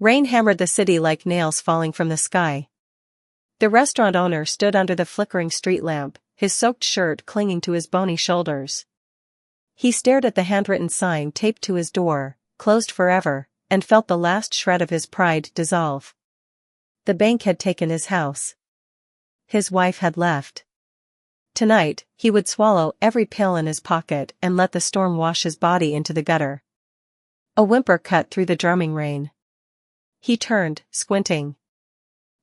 Rain hammered the city like nails falling from the sky. The restaurant owner stood under the flickering street lamp, his soaked shirt clinging to his bony shoulders. He stared at the handwritten sign taped to his door, closed forever, and felt the last shred of his pride dissolve. The bank had taken his house. His wife had left. Tonight, he would swallow every pill in his pocket and let the storm wash his body into the gutter. A whimper cut through the drumming rain. He turned, squinting.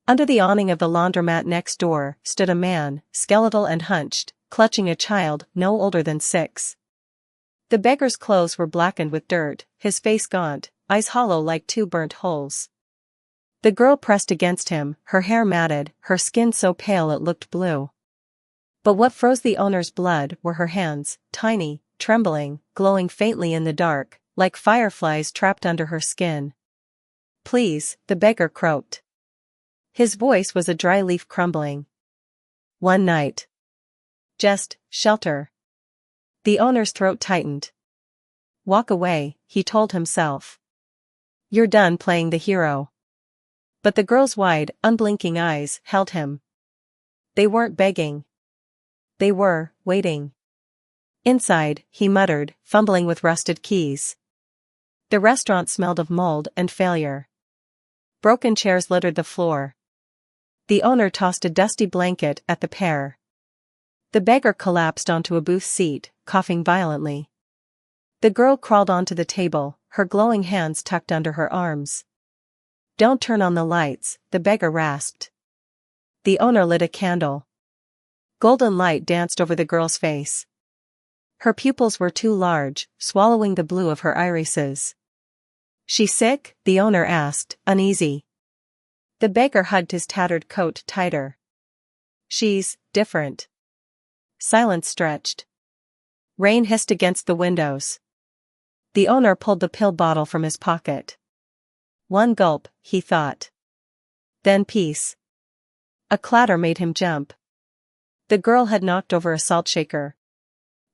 Under the awning of the laundromat next door stood a man, skeletal and hunched, clutching a child no older than 6. The beggar's clothes were blackened with dirt, his face gaunt, eyes hollow like 2 burnt holes. The girl pressed against him, her hair matted, her skin so pale it looked blue. But what froze the owner's blood were her hands, tiny, trembling, glowing faintly in the dark, like fireflies trapped under her skin. "Please," the beggar croaked. His voice was a dry leaf crumbling. "One night. Just shelter." The owner's throat tightened. "Walk away," he told himself. "You're done playing the hero." But the girl's wide, unblinking eyes held him. They weren't begging. They were waiting. Inside, he muttered, fumbling with rusted keys. The restaurant smelled of mold and failure. Broken chairs littered the floor. The owner tossed a dusty blanket at the pair. The beggar collapsed onto a booth seat, coughing violently. The girl crawled onto the table, her glowing hands tucked under her arms. "Don't turn on the lights," the beggar rasped. The owner lit a candle. Golden light danced over the girl's face. Her pupils were too large, swallowing the blue of her irises. "She sick?" the owner asked, uneasy. The beggar hugged his tattered coat tighter. "She's different." Silence stretched. Rain hissed against the windows. The owner pulled the pill bottle from his pocket. One gulp, he thought. Then peace. A clatter made him jump. The girl had knocked over a salt shaker.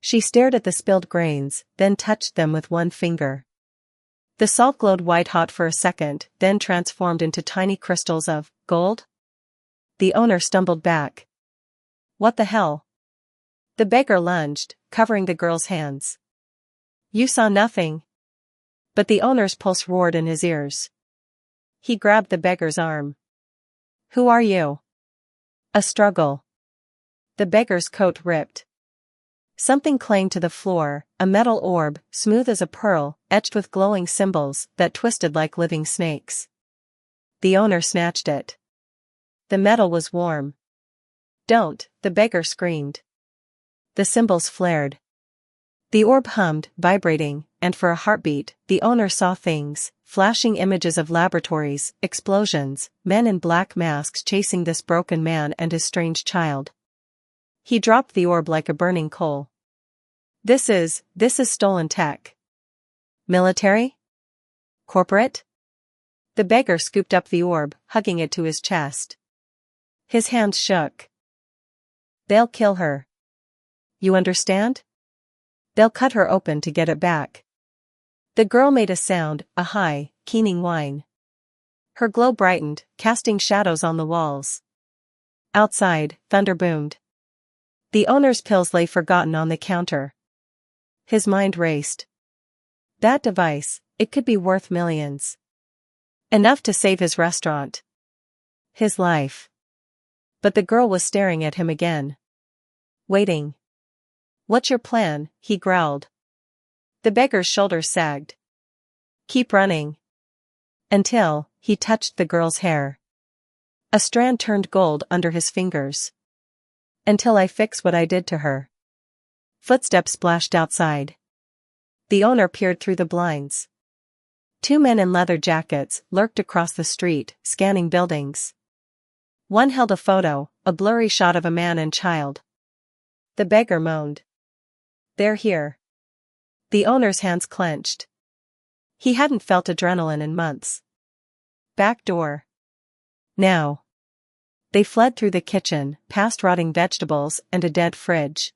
She stared at the spilled grains, then touched them with one finger. The salt glowed white-hot for a second, then transformed into tiny crystals of gold. The owner stumbled back. "What the hell?" The beggar lunged, covering the girl's hands. "You saw nothing." But the owner's pulse roared in his ears. He grabbed the beggar's arm. "Who are you?" A struggle. The beggar's coat ripped. Something clanged to the floor, a metal orb, smooth as a pearl, etched with glowing symbols that twisted like living snakes. The owner snatched it. The metal was warm. "Don't," the beggar screamed. The symbols flared. The orb hummed, vibrating, and for a heartbeat, the owner saw things, flashing images of laboratories, explosions, men in black masks chasing this broken man and his strange child. He dropped the orb like a burning coal. This is stolen tech." "Military? Corporate?" The beggar scooped up the orb, hugging it to his chest. His hands shook. "They'll kill her. You understand? They'll cut her open to get it back." The girl made a sound, a high, keening whine. Her glow brightened, casting shadows on the walls. Outside, thunder boomed. The owner's pills lay forgotten on the counter. His mind raced. That device, it could be worth millions. Enough to save his restaurant. His life. But the girl was staring at him again. Waiting. "What's your plan?" he growled. The beggar's shoulders sagged. "Keep running." Until, he touched the girl's hair. A strand turned gold under his fingers. "Until I fix what I did to her." Footsteps splashed outside. The owner peered through the blinds. 2 men in leather jackets lurked across the street, scanning buildings. One held a photo, a blurry shot of a man and child. The beggar moaned. "They're here." The owner's hands clenched. He hadn't felt adrenaline in months. Back door. Now. They fled through the kitchen, past rotting vegetables and a dead fridge.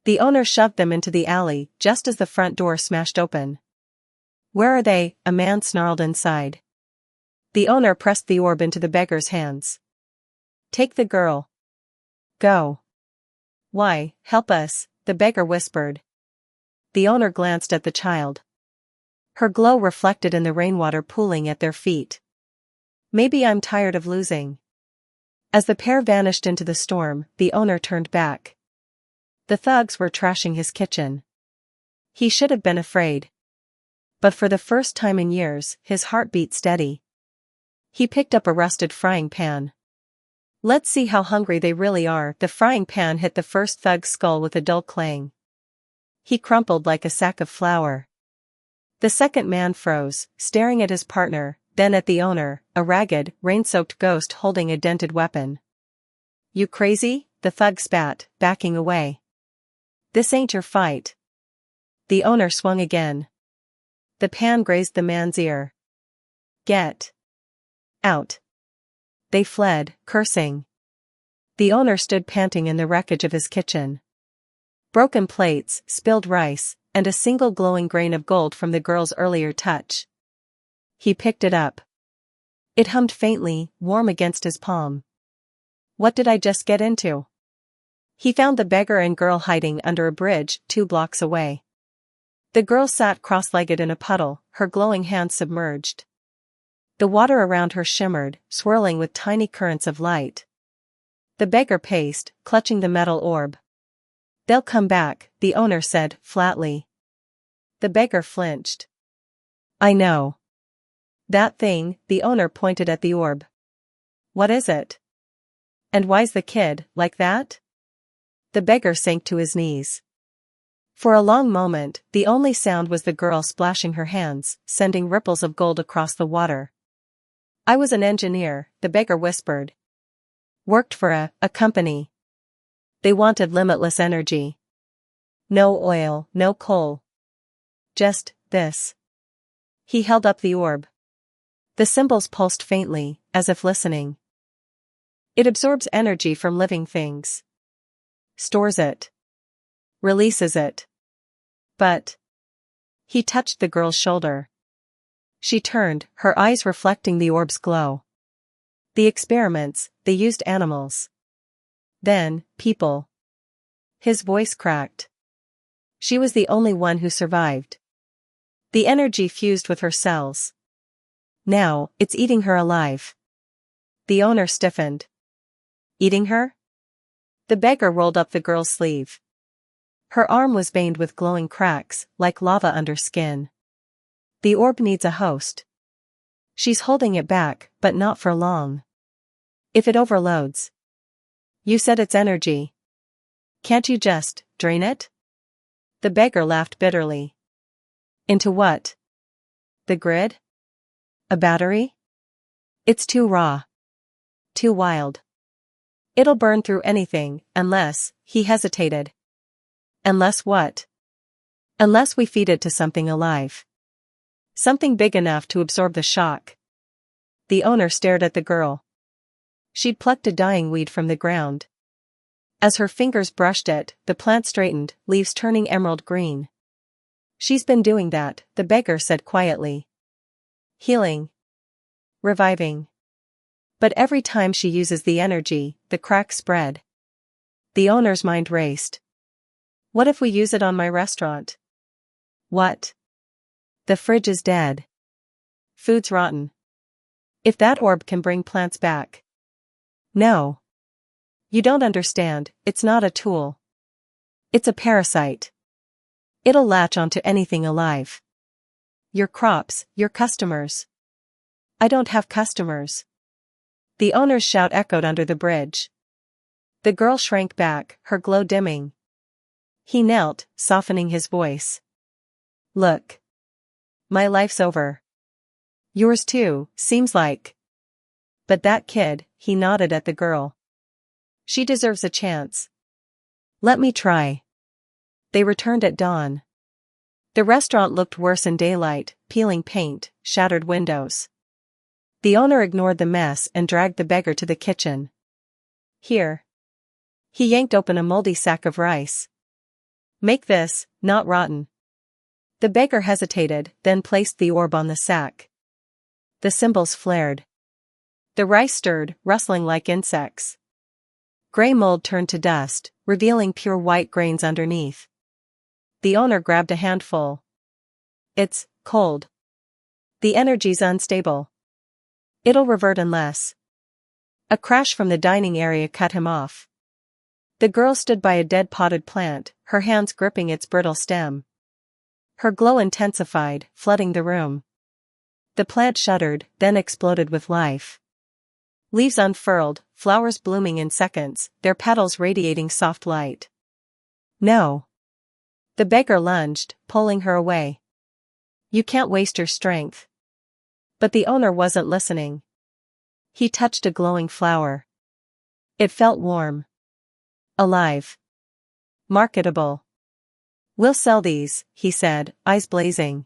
The owner shoved them into the alley just as the front door smashed open. "Where are they?" a man snarled inside. The owner pressed the orb into the beggar's hands. Take the girl. Go. Why, help us, the beggar whispered. The owner glanced at the child. Her glow reflected in the rainwater pooling at their feet. Maybe I'm tired of losing. As the pair vanished into the storm, the owner turned back. The thugs were trashing his kitchen. He should have been afraid. But for the first time in years, his heart beat steady. He picked up a rusted frying pan. Let's see how hungry they really are. The frying pan hit the first thug's skull with a dull clang. He crumpled like a sack of flour. The second man froze, staring at his partner, then at the owner, a ragged, rain-soaked ghost holding a dented weapon. You crazy? The thug spat, backing away. This ain't your fight. The owner swung again. The pan grazed the man's ear. Get out. They fled, cursing. The owner stood panting in the wreckage of his kitchen. Broken plates, spilled rice, and a single glowing grain of gold from the girl's earlier touch. He picked it up. It hummed faintly, warm against his palm. What did I just get into? He found the beggar and girl hiding under a bridge 2 blocks away. The girl sat cross-legged in a puddle, her glowing hands submerged. The water around her shimmered, swirling with tiny currents of light. The beggar paced, clutching the metal orb. They'll come back, the owner said, flatly. The beggar flinched. I know. That thing, the owner pointed at the orb. What is it? And why's the kid like that? The beggar sank to his knees. For a long moment, the only sound was the girl splashing her hands, sending ripples of gold across the water. I was an engineer, the beggar whispered. Worked for a company. They wanted limitless energy. No oil, no coal. Just this. He held up the orb. The symbols pulsed faintly, as if listening. It absorbs energy from living things. Stores it. Releases it. But. He touched the girl's shoulder. She turned, her eyes reflecting the orb's glow. The experiments, they used animals. Then, people. His voice cracked. She was the only one who survived. The energy fused with her cells. Now, it's eating her alive. The owner stiffened. Eating her? The beggar rolled up the girl's sleeve. Her arm was veined with glowing cracks, like lava under skin. The orb needs a host. She's holding it back, but not for long. If it overloads. You said it's energy. Can't you just drain it? The beggar laughed bitterly. Into what? The grid? A battery? It's too raw. Too wild. It'll burn through anything, unless, he hesitated. Unless what? Unless we feed it to something alive. Something big enough to absorb the shock. The owner stared at the girl. She'd plucked a dying weed from the ground. As her fingers brushed it, the plant straightened, leaves turning emerald green. She's been doing that, the beggar said quietly. Healing. Reviving. But every time she uses the energy, the cracks spread. The owner's mind raced. What if we use it on my restaurant? What? The fridge is dead. Food's rotten. If that orb can bring plants back. No. You don't understand, it's not a tool. It's a parasite. It'll latch onto anything alive. Your crops, your customers. I don't have customers. The owner's shout echoed under the bridge. The girl shrank back, her glow dimming. He knelt, softening his voice. Look. My life's over. Yours too, seems like. But that kid, he nodded at the girl. She deserves a chance. Let me try. They returned at dawn. The restaurant looked worse in daylight, peeling paint, shattered windows. The owner ignored the mess and dragged the beggar to the kitchen. Here. He yanked open a moldy sack of rice. Make this, not rotten. The beggar hesitated, then placed the orb on the sack. The cymbals flared. The rice stirred, rustling like insects. Gray mold turned to dust, revealing pure white grains underneath. The owner grabbed a handful. It's cold. The energy's unstable. It'll revert unless. A crash from the dining area cut him off. The girl stood by a dead potted plant, her hands gripping its brittle stem. Her glow intensified, flooding the room. The plant shuddered, then exploded with life. Leaves unfurled, flowers blooming in seconds, their petals radiating soft light. No. The beggar lunged, pulling her away. You can't waste your strength. But the owner wasn't listening. He touched a glowing flower. It felt warm. Alive. Marketable. We'll sell these, he said, eyes blazing.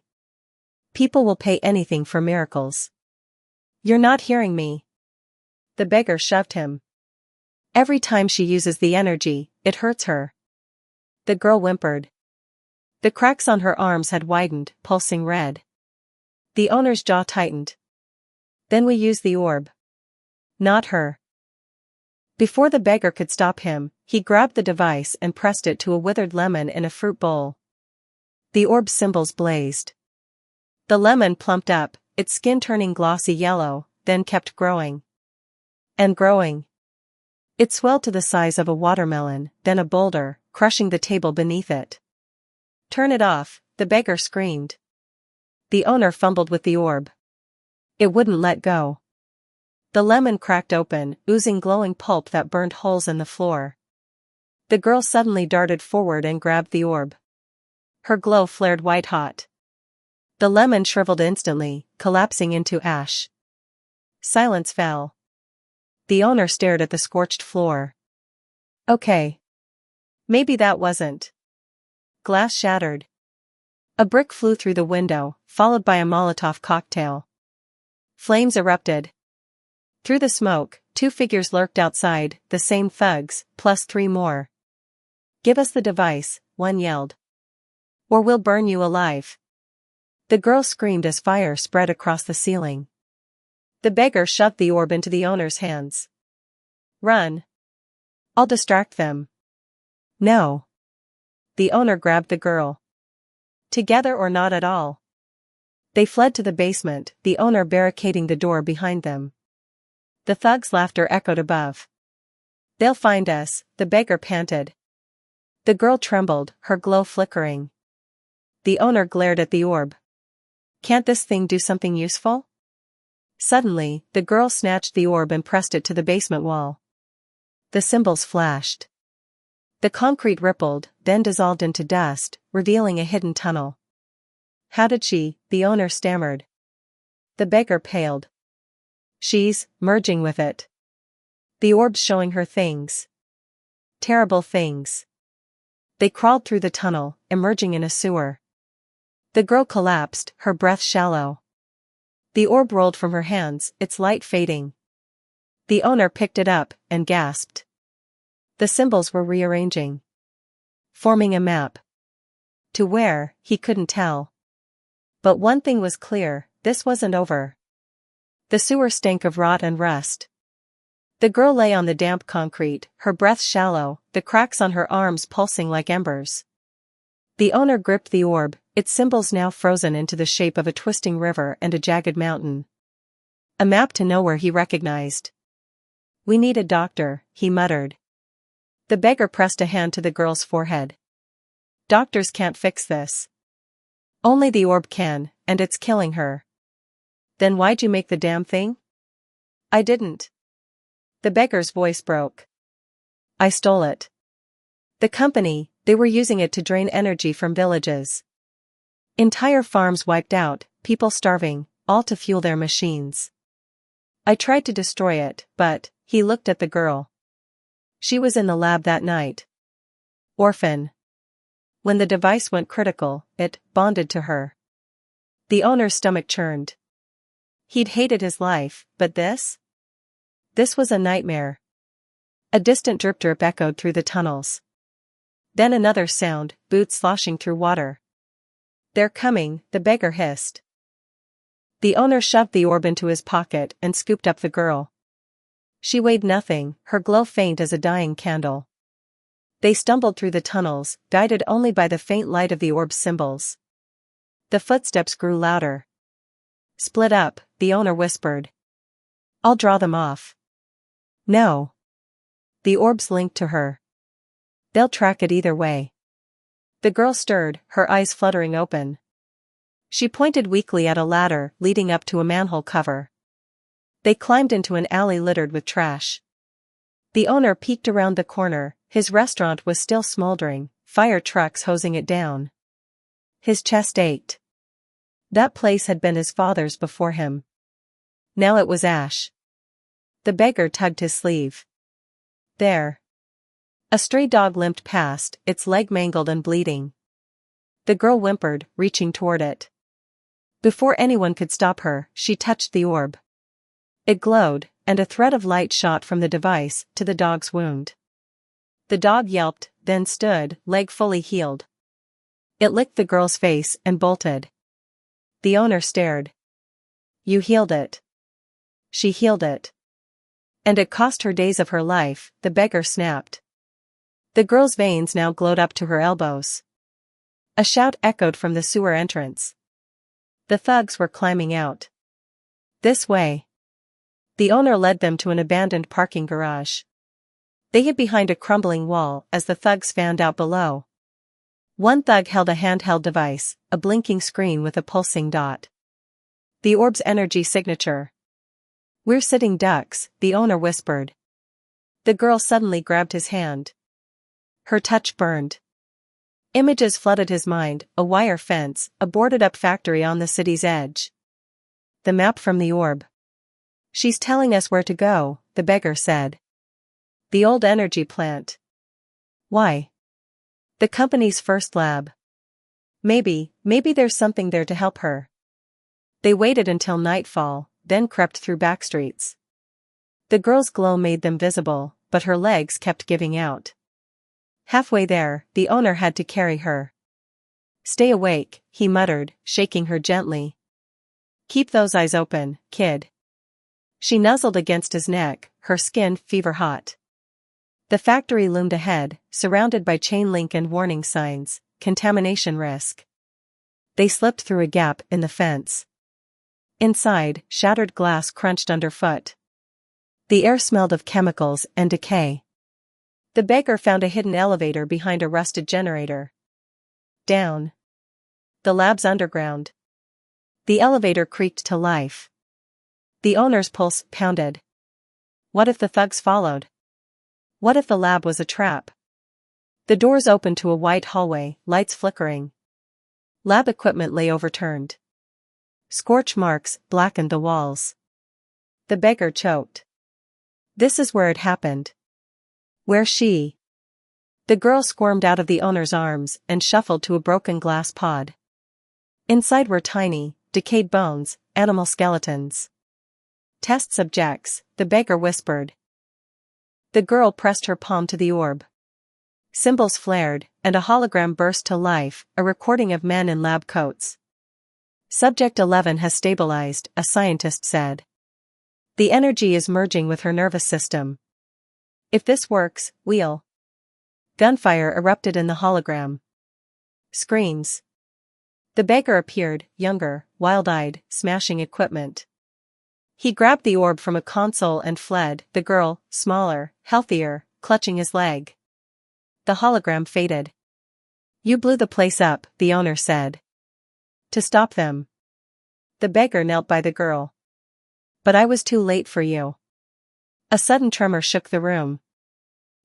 People will pay anything for miracles. You're not hearing me. The beggar shoved him. Every time she uses the energy, it hurts her. The girl whimpered. The cracks on her arms had widened, pulsing red. The owner's jaw tightened. Then we use the orb. Not her. Before the beggar could stop him, he grabbed the device and pressed it to a withered lemon in a fruit bowl. The orb's symbols blazed. The lemon plumped up, its skin turning glossy yellow, then kept growing. And growing. It swelled to the size of a watermelon, then a boulder, crushing the table beneath it. Turn it off, the beggar screamed. The owner fumbled with the orb. It wouldn't let go. The lemon cracked open, oozing glowing pulp that burned holes in the floor. The girl suddenly darted forward and grabbed the orb. Her glow flared white-hot. The lemon shriveled instantly, collapsing into ash. Silence fell. The owner stared at the scorched floor. Okay. Maybe that wasn't. Glass shattered. A brick flew through the window, followed by a Molotov cocktail. Flames erupted. Through the smoke, 2 figures lurked outside, the same thugs, plus 3 more. Give us the device, one yelled. Or we'll burn you alive. The girl screamed as fire spread across the ceiling. The beggar shoved the orb into the owner's hands. Run. I'll distract them. No. The owner grabbed the girl. Together or not at all. They fled to the basement, the owner barricading the door behind them. The thugs' laughter echoed above. They'll find us, the beggar panted. The girl trembled, her glow flickering. The owner glared at the orb. Can't this thing do something useful? Suddenly, the girl snatched the orb and pressed it to the basement wall. The symbols flashed. The concrete rippled, then dissolved into dust, revealing a hidden tunnel. How did she? The owner stammered. The beggar paled. She's merging with it. The orb's showing her things. Terrible things. They crawled through the tunnel, emerging in a sewer. The girl collapsed, her breath shallow. The orb rolled from her hands, its light fading. The owner picked it up, and gasped. The symbols were rearranging. Forming a map. To where, he couldn't tell. But one thing was clear, this wasn't over. The sewer stank of rot and rust. The girl lay on the damp concrete, her breath shallow, the cracks on her arms pulsing like embers. The owner gripped the orb, its symbols now frozen into the shape of a twisting river and a jagged mountain. A map to nowhere he recognized. We need a doctor, he muttered. The beggar pressed a hand to the girl's forehead. Doctors can't fix this. Only the orb can, and it's killing her. Then why'd you make the damn thing? I didn't. The beggar's voice broke. I stole it. The company, they were using it to drain energy from villages. Entire farms wiped out, people starving, all to fuel their machines. I tried to destroy it, but, he looked at the girl. She was in the lab that night. Orphan. When the device went critical, it bonded to her. The owner's stomach churned. He'd hated his life, but this? This was a nightmare. A distant drip-drip echoed through the tunnels. Then another sound, boots sloshing through water. They're coming, the beggar hissed. The owner shoved the orb into his pocket and scooped up the girl. She weighed nothing, her glow faint as a dying candle. They stumbled through the tunnels, guided only by the faint light of the orb's symbols. The footsteps grew louder. Split up, the owner whispered. I'll draw them off. No. The orb's linked to her. They'll track it either way. The girl stirred, her eyes fluttering open. She pointed weakly at a ladder leading up to a manhole cover. They climbed into an alley littered with trash. The owner peeked around the corner, his restaurant was still smoldering, fire trucks hosing it down. His chest ached. That place had been his father's before him. Now it was ash. The beggar tugged his sleeve. There. A stray dog limped past, its leg mangled and bleeding. The girl whimpered, reaching toward it. Before anyone could stop her, she touched the orb. It glowed, and a thread of light shot from the device to the dog's wound. The dog yelped, then stood, leg fully healed. It licked the girl's face and bolted. The owner stared. You healed it. She healed it. And it cost her days of her life, the beggar snapped. The girl's veins now glowed up to her elbows. A shout echoed from the sewer entrance. The thugs were climbing out. This way. The owner led them to an abandoned parking garage. They hid behind a crumbling wall as the thugs fanned out below. One thug held a handheld device, a blinking screen with a pulsing dot. The orb's energy signature. We're sitting ducks, the owner whispered. The girl suddenly grabbed his hand. Her touch burned. Images flooded his mind, a wire fence, a boarded-up factory on the city's edge. The map from the orb. She's telling us where to go, the beggar said. The old energy plant. Why? The company's first lab. Maybe there's something there to help her. They waited until nightfall, then crept through backstreets. The girl's glow made them visible, but her legs kept giving out. Halfway there, the owner had to carry her. Stay awake, he muttered, shaking her gently. Keep those eyes open, kid. She nuzzled against his neck, her skin fever-hot. The factory loomed ahead, surrounded by chain link and warning signs, contamination risk. They slipped through a gap in the fence. Inside, shattered glass crunched underfoot. The air smelled of chemicals and decay. The beggar found a hidden elevator behind a rusted generator. Down. The lab's underground. The elevator creaked to life. The owner's pulse pounded. What if the thugs followed? What if the lab was a trap? The doors opened to a white hallway, lights flickering. Lab equipment lay overturned. Scorch marks blackened the walls. The beggar choked. This is where it happened. Where she? The girl squirmed out of the owner's arms and shuffled to a broken glass pod. Inside were tiny, decayed bones, animal skeletons. Test subjects, the beggar whispered. The girl pressed her palm to the orb. Symbols flared, and a hologram burst to life, a recording of men in lab coats. Subject 11 has stabilized, a scientist said. The energy is merging with her nervous system. If this works, we'll... Gunfire erupted in the hologram. Screams. The beggar appeared, younger, wild-eyed, smashing equipment. He grabbed the orb from a console and fled, the girl, smaller, healthier, clutching his leg. The hologram faded. You blew the place up, the owner said. To stop them. The beggar knelt by the girl. But I was too late for you. A sudden tremor shook the room.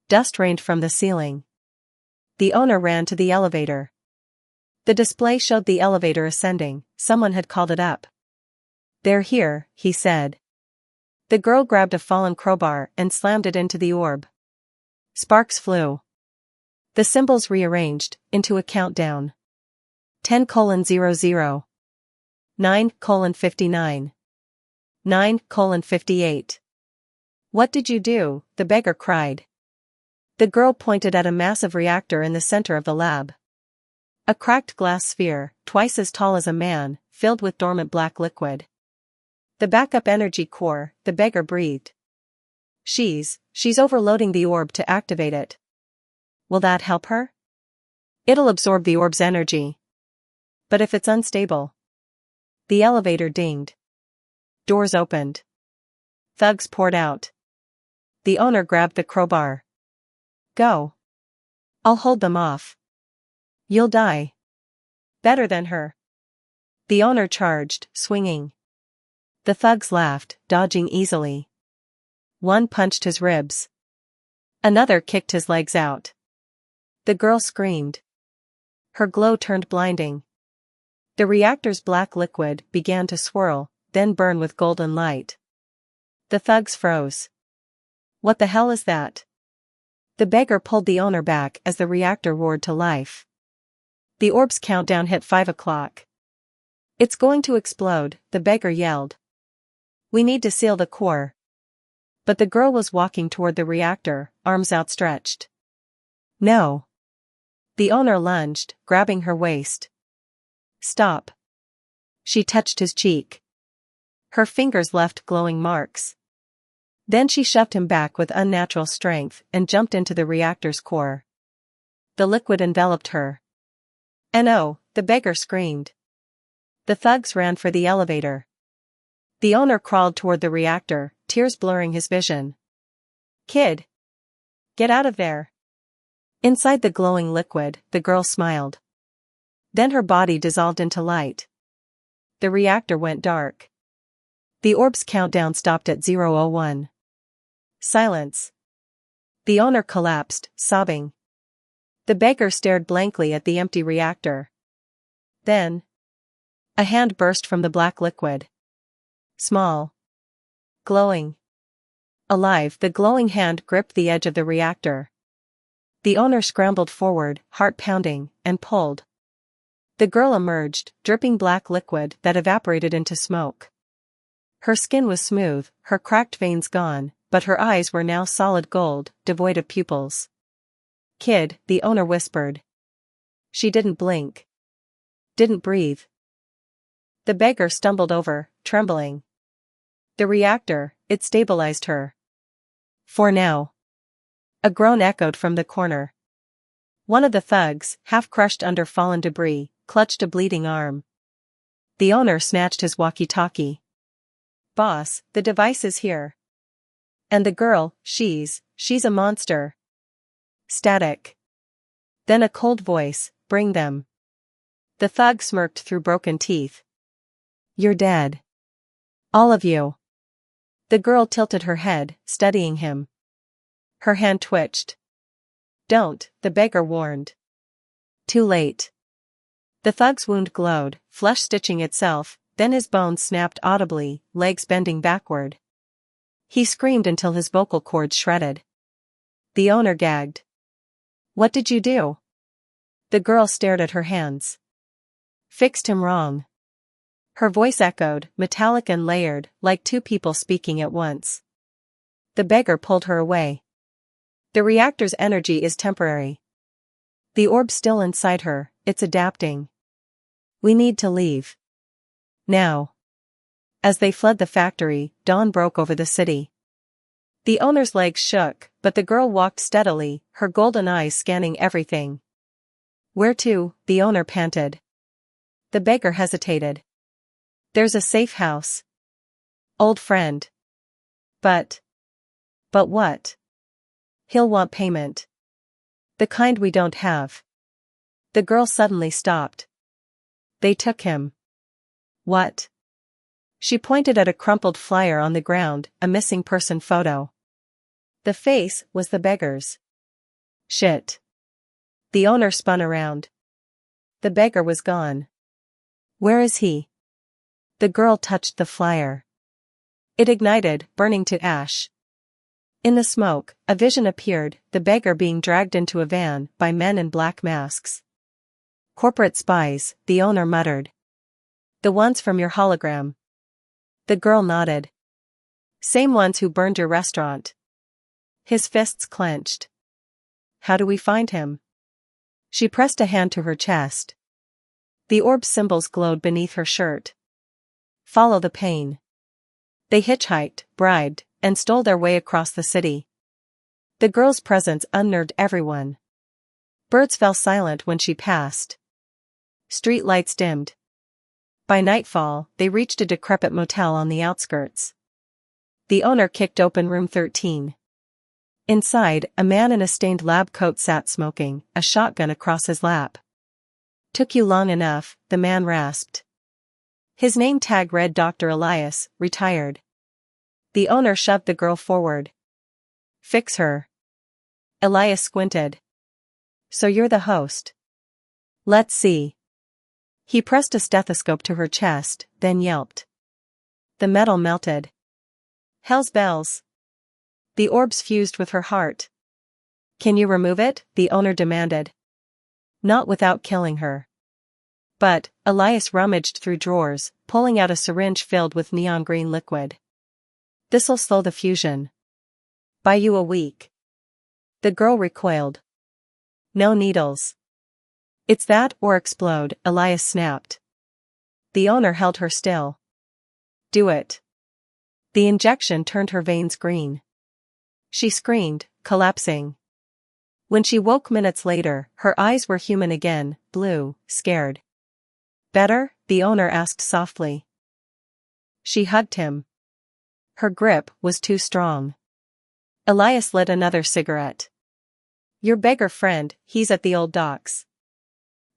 Dust rained from the ceiling. The owner ran to the elevator. The display showed the elevator ascending, someone had called it up. They're here, he said. The girl grabbed a fallen crowbar and slammed it into the orb. Sparks flew. The symbols rearranged, into a countdown. 10:00. 9:59. 9:58. What did you do? The beggar cried. The girl pointed at a massive reactor in the center of the lab. A cracked glass sphere, twice as tall as a man, filled with dormant black liquid. The backup energy core, the beggar breathed. She's overloading the orb to activate it. Will that help her? It'll absorb the orb's energy. But if it's unstable? The elevator dinged. Doors opened. Thugs poured out. The owner grabbed the crowbar. Go. I'll hold them off. You'll die. Better than her. The owner charged, swinging. The thugs laughed, dodging easily. One punched his ribs. Another kicked his legs out. The girl screamed. Her glow turned blinding. The reactor's black liquid began to swirl, then burn with golden light. The thugs froze. What the hell is that? The beggar pulled the owner back as the reactor roared to life. The orb's countdown hit 5 o'clock. It's going to explode, the beggar yelled. We need to seal the core. But the girl was walking toward the reactor, arms outstretched. No. The owner lunged, grabbing her waist. Stop. She touched his cheek. Her fingers left glowing marks. Then she shoved him back with unnatural strength and jumped into the reactor's core. The liquid enveloped her. No, the beggar screamed. The thugs ran for the elevator. The owner crawled toward the reactor, tears blurring his vision. Kid! Get out of there! Inside the glowing liquid, the girl smiled. Then her body dissolved into light. The reactor went dark. The orb's countdown stopped at 0:01. Silence. The owner collapsed, sobbing. The beggar stared blankly at the empty reactor. Then, a hand burst from the black liquid. Small. Glowing. Alive, the glowing hand gripped the edge of the reactor. The owner scrambled forward, heart pounding, and pulled. The girl emerged, dripping black liquid that evaporated into smoke. Her skin was smooth, her cracked veins gone, but her eyes were now solid gold, devoid of pupils. Kid, the owner whispered. She didn't blink. Didn't breathe. The beggar stumbled over, trembling. The reactor, it stabilized her. For now. A groan echoed from the corner. One of the thugs, half crushed under fallen debris, clutched a bleeding arm. The owner snatched his walkie-talkie. Boss, the device is here. And the girl, she's a monster. Static. Then a cold voice, bring them. The thug smirked through broken teeth. You're dead. All of you. The girl tilted her head, studying him. Her hand twitched. Don't, the beggar warned. Too late. The thug's wound glowed, flesh stitching itself, then his bones snapped audibly, legs bending backward. He screamed until his vocal cords shredded. The owner gagged. What did you do? The girl stared at her hands. Fixed him wrong. Her voice echoed, metallic and layered, like two people speaking at once. The beggar pulled her away. The reactor's energy is temporary. The orb's still inside her, it's adapting. We need to leave. Now. As they fled the factory, dawn broke over the city. The owner's legs shook, but the girl walked steadily, her golden eyes scanning everything. Where to? The owner panted. The beggar hesitated. There's a safe house. Old friend. But what? He'll want payment. The kind we don't have. The girl suddenly stopped. They took him. What? She pointed at a crumpled flyer on the ground, a missing person photo. The face was the beggar's. Shit. The owner spun around. The beggar was gone. Where is he? The girl touched the flyer. It ignited, burning to ash. In the smoke, a vision appeared, the beggar being dragged into a van by men in black masks. Corporate spies, the owner muttered. The ones from your hologram. The girl nodded. Same ones who burned your restaurant. His fists clenched. How do we find him? She pressed a hand to her chest. The orb symbols glowed beneath her shirt. Follow the pain. They hitchhiked, bribed, and stole their way across the city. The girl's presence unnerved everyone. Birds fell silent when she passed. Street lights dimmed. By nightfall, they reached a decrepit motel on the outskirts. The owner kicked open room 13. Inside, a man in a stained lab coat sat smoking, a shotgun across his lap. "Took you long enough," the man rasped. His name tag read Dr. Elias, retired. The owner shoved the girl forward. "Fix her." Elias squinted. "So you're the host. Let's see." He pressed a stethoscope to her chest, then yelped. The metal melted. "Hell's bells." The orbs fused with her heart. "Can you remove it?" the owner demanded. "Not without killing her." But Elias rummaged through drawers, pulling out a syringe filled with neon green liquid. "This'll slow the fusion. Buy you a week." The girl recoiled. "No needles." "It's that or explode," Elias snapped. The owner held her still. "Do it." The injection turned her veins green. She screamed, collapsing. When she woke minutes later, her eyes were human again, blue, scared. "Better?" the owner asked softly. She hugged him. Her grip was too strong. Elias lit another cigarette. "Your beggar friend, he's at the old docks.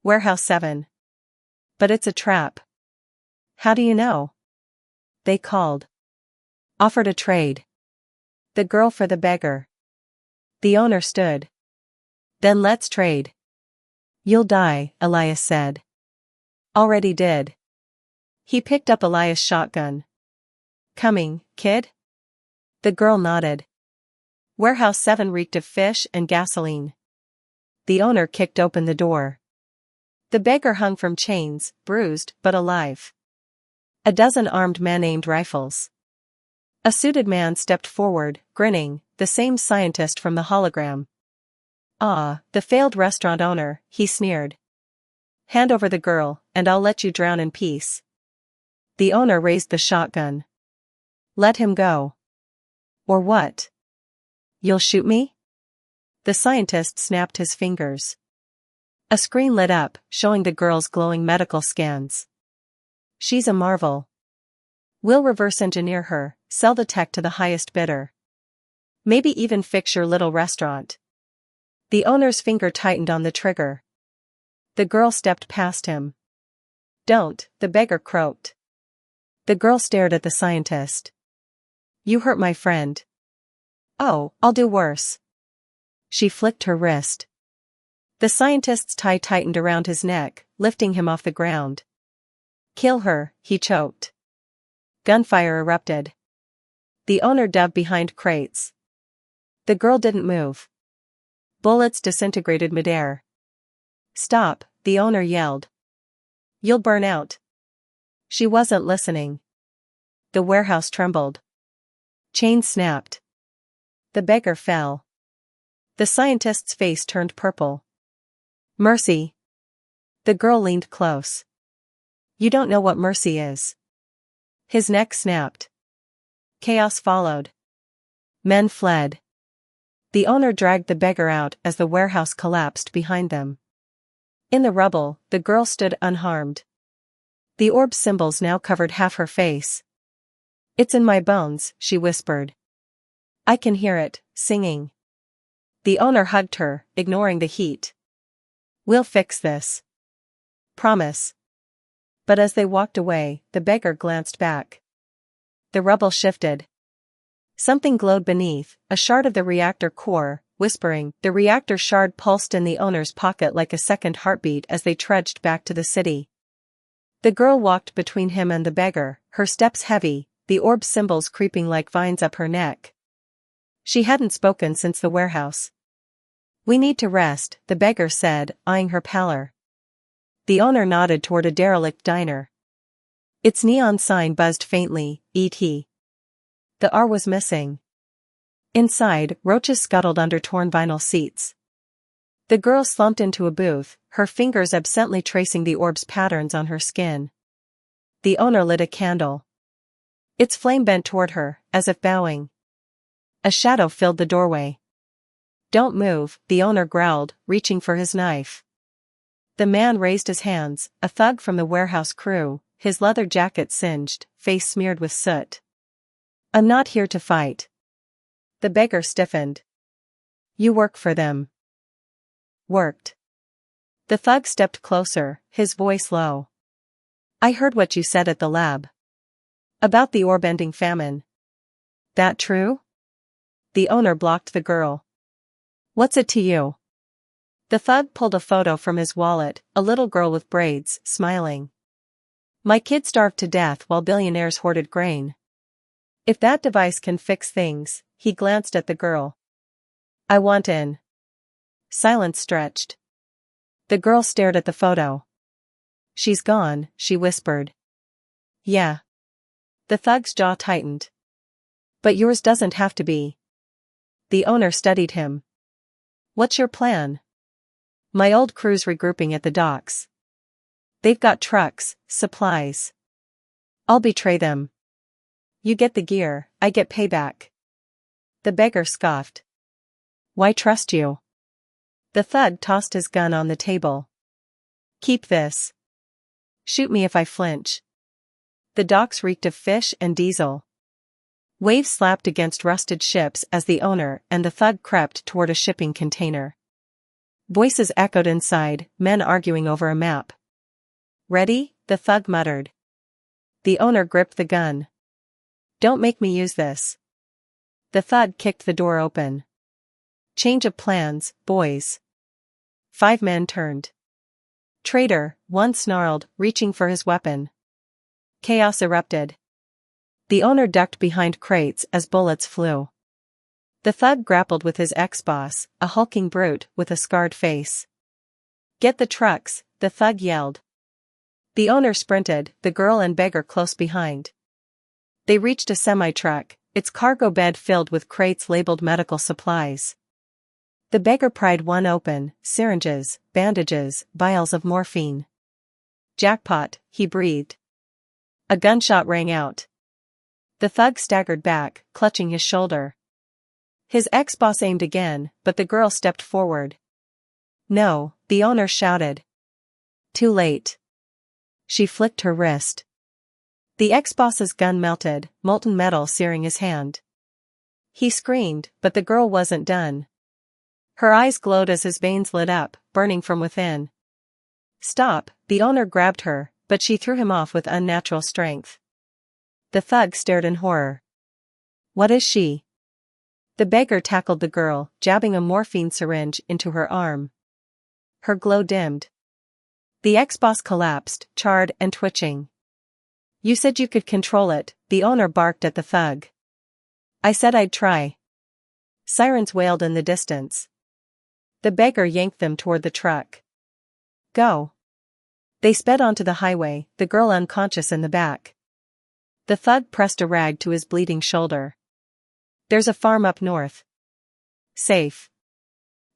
Warehouse 7. But it's a trap." "How do you know?" "They called. Offered a trade. The girl for the beggar." The owner stood. "Then let's trade." "You'll die," Elias said. "Already did." He picked up Elias' shotgun. "Coming, kid?" The girl nodded. Warehouse 7 reeked of fish and gasoline. The owner kicked open the door. The beggar hung from chains, bruised but alive. A dozen armed men aimed rifles. A suited man stepped forward, grinning, the same scientist from the hologram. "Ah, the failed restaurant owner," he sneered. "Hand over the girl, and I'll let you drown in peace." The owner raised the shotgun. "Let him go." "Or what? You'll shoot me?" The scientist snapped his fingers. A screen lit up, showing the girl's glowing medical scans. "She's a marvel. We'll reverse engineer her, sell the tech to the highest bidder. Maybe even fix your little restaurant." The owner's finger tightened on the trigger. The girl stepped past him. "Don't," the beggar croaked. The girl stared at the scientist. "You hurt my friend." "Oh, I'll do worse." She flicked her wrist. The scientist's tie tightened around his neck, lifting him off the ground. "Kill her," he choked. Gunfire erupted. The owner dove behind crates. The girl didn't move. Bullets disintegrated midair. "Stop," the owner yelled. "You'll burn out." She wasn't listening. The warehouse trembled. Chains snapped. The beggar fell. The scientist's face turned purple. "Mercy." The girl leaned close. "You don't know what mercy is." His neck snapped. Chaos followed. Men fled. The owner dragged the beggar out as the warehouse collapsed behind them. In the rubble, the girl stood unharmed. The orb symbols now covered half her face. "It's in my bones," she whispered. "I can hear it, singing." The owner hugged her, ignoring the heat. "We'll fix this. Promise." But as they walked away, the beggar glanced back. The rubble shifted. Something glowed beneath, a shard of the reactor core, whispering. The reactor shard pulsed in the owner's pocket like a second heartbeat as they trudged back to the city. The girl walked between him and the beggar, her steps heavy, the orb symbols creeping like vines up her neck. She hadn't spoken since the warehouse. "We need to rest," the beggar said, eyeing her pallor. The owner nodded toward a derelict diner. Its neon sign buzzed faintly, "E.T." The R was missing. Inside, roaches scuttled under torn vinyl seats. The girl slumped into a booth, her fingers absently tracing the orb's patterns on her skin. The owner lit a candle. Its flame bent toward her, as if bowing. A shadow filled the doorway. "Don't move," the owner growled, reaching for his knife. The man raised his hands, a thug from the warehouse crew, his leather jacket singed, face smeared with soot. "I'm not here to fight." The beggar stiffened. "You work for them." "Worked." The thug stepped closer, his voice low. "I heard what you said at the lab. About the orb-ending famine. That true?" The owner blocked the girl. "What's it to you?" The thug pulled a photo from his wallet, a little girl with braids, smiling. "My kid starved to death while billionaires hoarded grain. If that device can fix things," he glanced at the girl. "I want in." Silence stretched. The girl stared at the photo. "She's gone," she whispered. "Yeah." The thug's jaw tightened. "But yours doesn't have to be." The owner studied him. "What's your plan?" "My old crew's regrouping at the docks. They've got trucks, supplies. I'll betray them. You get the gear, I get payback." The beggar scoffed. "Why trust you?" The thug tossed his gun on the table. "Keep this. Shoot me if I flinch." The docks reeked of fish and diesel. Waves slapped against rusted ships as the owner and the thug crept toward a shipping container. Voices echoed inside, men arguing over a map. "Ready?" the thug muttered. The owner gripped the gun. "Don't make me use this." The thug kicked the door open. "Change of plans, boys." 5 men turned. "Traitor," one snarled, reaching for his weapon. Chaos erupted. The owner ducked behind crates as bullets flew. The thug grappled with his ex-boss, a hulking brute with a scarred face. "Get the trucks," the thug yelled. The owner sprinted, the girl and beggar close behind. They reached a semi-truck, its cargo bed filled with crates labeled medical supplies. The beggar pried one open, syringes, bandages, vials of morphine. "Jackpot," he breathed. A gunshot rang out. The thug staggered back, clutching his shoulder. His ex-boss aimed again, but the girl stepped forward. "No," the owner shouted. "Too late." She flicked her wrist. The ex-boss's gun melted, molten metal searing his hand. He screamed, but the girl wasn't done. Her eyes glowed as his veins lit up, burning from within. "Stop," the owner grabbed her, but she threw him off with unnatural strength. The thug stared in horror. "What is she?" The beggar tackled the girl, jabbing a morphine syringe into her arm. Her glow dimmed. The ex-boss collapsed, charred and twitching. "You said you could control it," the owner barked at the thug. "I said I'd try." Sirens wailed in the distance. The beggar yanked them toward the truck. "Go." They sped onto the highway, the girl unconscious in the back. The thug pressed a rag to his bleeding shoulder. "There's a farm up north. Safe.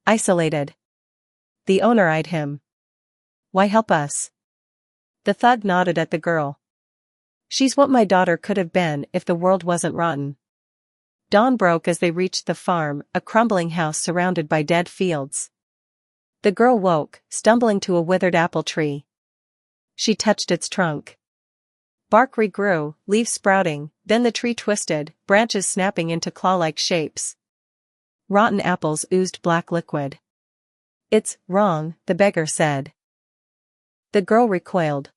Isolated." The owner eyed him. "Why help us?" The thug nodded at the girl. "She's what my daughter could have been if the world wasn't rotten." Dawn broke as they reached the farm, a crumbling house surrounded by dead fields. The girl woke, stumbling to a withered apple tree. She touched its trunk. Bark regrew, leaves sprouting, then the tree twisted, branches snapping into claw-like shapes. Rotten apples oozed black liquid. "It's wrong," the beggar said. The girl recoiled.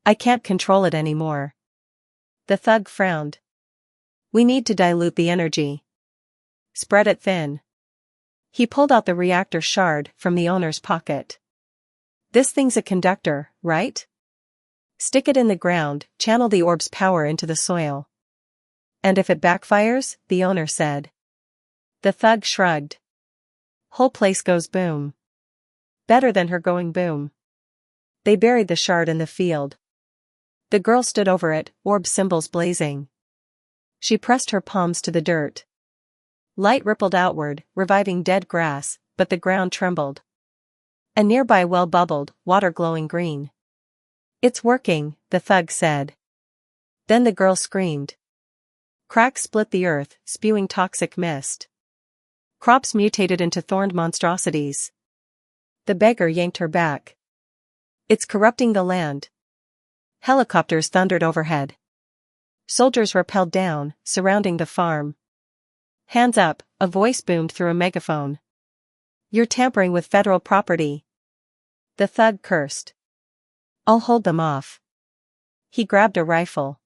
"I can't control it anymore." The thug frowned. "We need to dilute the energy. Spread it thin." He pulled out the reactor shard from the owner's pocket. "This thing's a conductor, right? Stick it in the ground, channel the orb's power into the soil." "And if it backfires?" the owner said. The thug shrugged. "Whole place goes boom." "Better than her going boom." They buried the shard in the field. The girl stood over it, orb symbols blazing. She pressed her palms to the dirt. Light rippled outward, reviving dead grass, but the ground trembled. A nearby well bubbled, water glowing green. "It's working," the thug said. Then the girl screamed. Cracks split the earth, spewing toxic mist. Crops mutated into thorned monstrosities. The beggar yanked her back. It's corrupting the land. Helicopters thundered overhead. Soldiers rappelled down, surrounding the farm. Hands up, a voice boomed through a megaphone. You're tampering with federal property. The thug cursed. I'll hold them off. He grabbed a rifle.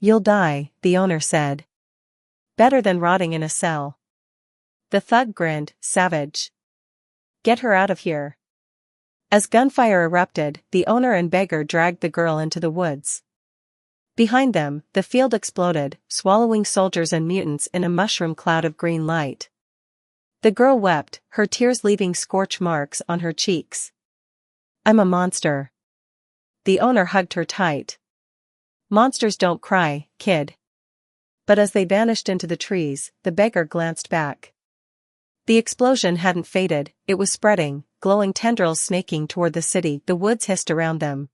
You'll die, the owner said. Better than rotting in a cell. The thug grinned, savage. Get her out of here. As gunfire erupted, the owner and beggar dragged the girl into the woods. Behind them, the field exploded, swallowing soldiers and mutants in a mushroom cloud of green light. The girl wept, her tears leaving scorch marks on her cheeks. I'm a monster. The owner hugged her tight. Monsters don't cry, kid. But as they vanished into the trees, the beggar glanced back. The explosion hadn't faded, it was spreading, glowing tendrils snaking toward the city. The woods hissed around them.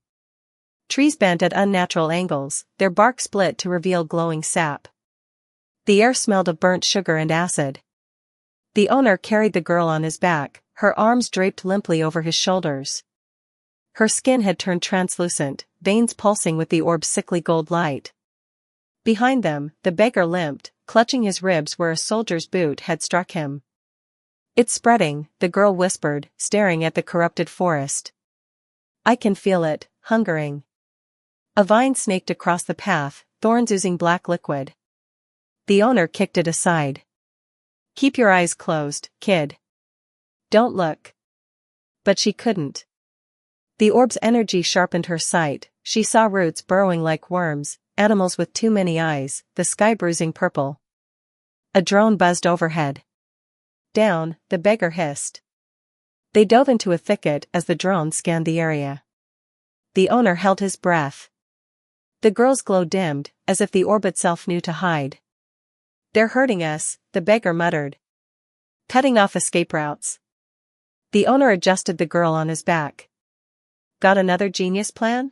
Trees bent at unnatural angles, their bark split to reveal glowing sap. The air smelled of burnt sugar and acid. The owner carried the girl on his back, her arms draped limply over his shoulders. Her skin had turned translucent, veins pulsing with the orb's sickly gold light. Behind them, the beggar limped, clutching his ribs where a soldier's boot had struck him. It's spreading, the girl whispered, staring at the corrupted forest. I can feel it, hungering. A vine snaked across the path, thorns oozing black liquid. The owner kicked it aside. Keep your eyes closed, kid. Don't look. But she couldn't. The orb's energy sharpened her sight, she saw roots burrowing like worms, animals with too many eyes, the sky bruising purple. A drone buzzed overhead. Down, the beggar hissed. They dove into a thicket as the drone scanned the area. The owner held his breath. The girl's glow dimmed, as if the orb itself knew to hide. They're hurting us, the beggar muttered. Cutting off escape routes. The owner adjusted the girl on his back. Got another genius plan?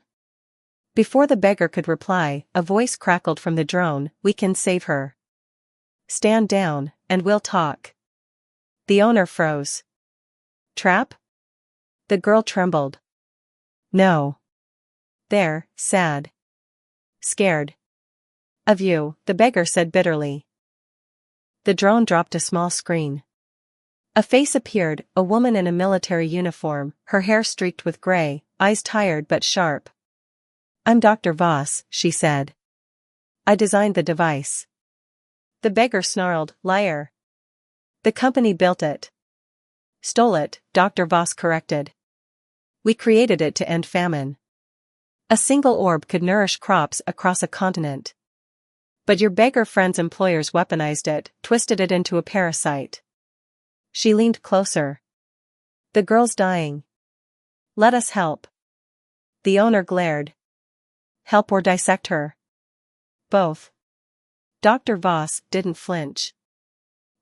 Before the beggar could reply, a voice crackled from the drone, we can save her. Stand down, and we'll talk. The owner froze. Trap? The girl trembled. No. They're sad. Scared. Of you, the beggar said bitterly. The drone dropped a small screen. A face appeared, a woman in a military uniform, her hair streaked with gray, eyes tired but sharp. I'm Dr. Voss, she said. I designed the device. The beggar snarled, liar. The company built it. Stole it, Dr. Voss corrected. We created it to end famine. A single orb could nourish crops across a continent. But your beggar friend's employers weaponized it, twisted it into a parasite. She leaned closer. The girl's dying. Let us help. The owner glared. Help or dissect her? Both. Dr. Voss didn't flinch.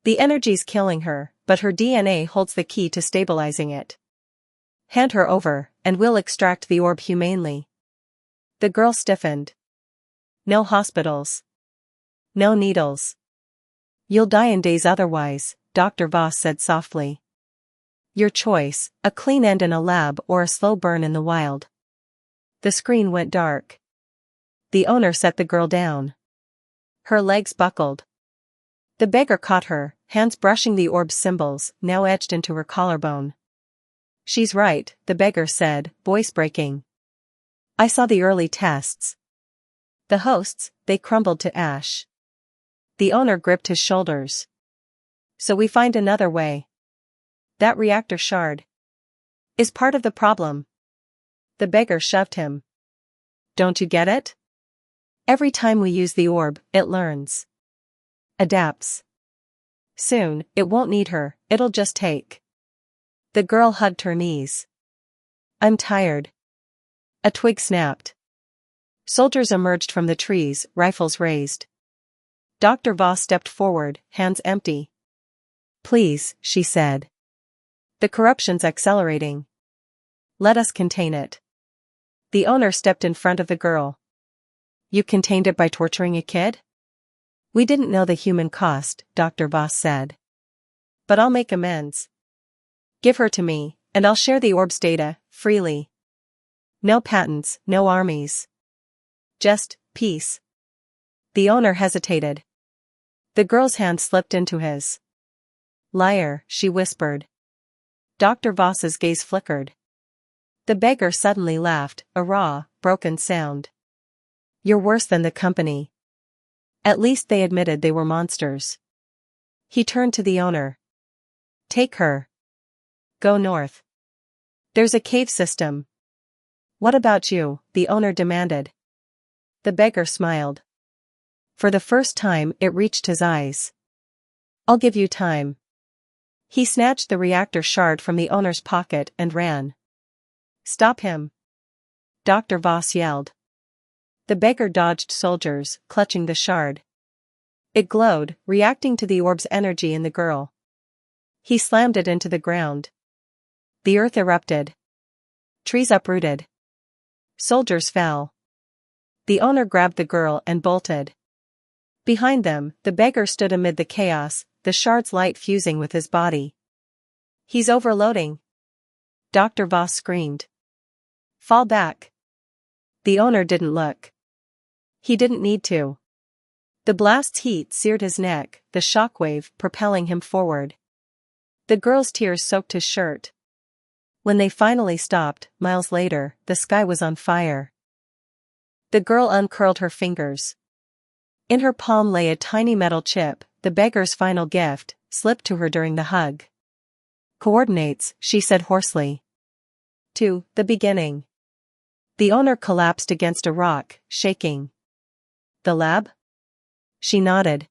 The energy's killing her, but her DNA holds the key to stabilizing it. Hand her over, and we'll extract the orb humanely. The girl stiffened. No hospitals. No needles. You'll die in days otherwise, Dr. Voss said softly. Your choice, a clean end in a lab or a slow burn in the wild. The screen went dark. The owner set the girl down. Her legs buckled. The beggar caught her, hands brushing the orb's symbols, now etched into her collarbone. She's right, the beggar said, voice breaking. I saw the early tests. The hosts, they crumbled to ash. The owner gripped his shoulders. So we find another way. That reactor shard is part of the problem. The beggar shoved him. Don't you get it? Every time we use the orb, it learns. Adapts. Soon, it won't need her, it'll just take. The girl hugged her knees. I'm tired. A twig snapped. Soldiers emerged from the trees, rifles raised. Dr. Voss stepped forward, hands empty. Please, she said. The corruption's accelerating. Let us contain it. The owner stepped in front of the girl. You contained it by torturing a kid? We didn't know the human cost, Dr. Voss said. But I'll make amends. Give her to me, and I'll share the orb's data, freely. No patents, no armies. Just, peace. The owner hesitated. The girl's hand slipped into his. Liar, she whispered. Dr. Voss's gaze flickered. The beggar suddenly laughed, a raw, broken sound. You're worse than the company. At least they admitted they were monsters. He turned to the owner. Take her. Go north. There's a cave system. What about you? The owner demanded. The beggar smiled. For the first time, it reached his eyes. I'll give you time. He snatched the reactor shard from the owner's pocket and ran. Stop him. Dr. Voss yelled. The beggar dodged soldiers, clutching the shard. It glowed, reacting to the orb's energy in the girl. He slammed it into the ground. The earth erupted. Trees uprooted. Soldiers fell. The owner grabbed the girl and bolted. Behind them, the beggar stood amid the chaos, the shard's light fusing with his body. He's overloading. Dr. Voss screamed. Fall back. The owner didn't look. He didn't need to. The blast's heat seared his neck, the shockwave propelling him forward. The girl's tears soaked his shirt. When they finally stopped, miles later, the sky was on fire. The girl uncurled her fingers. In her palm lay a tiny metal chip, the beggar's final gift, slipped to her during the hug. Coordinates, she said hoarsely. To the beginning. The owner collapsed against a rock, shaking. The lab? She nodded.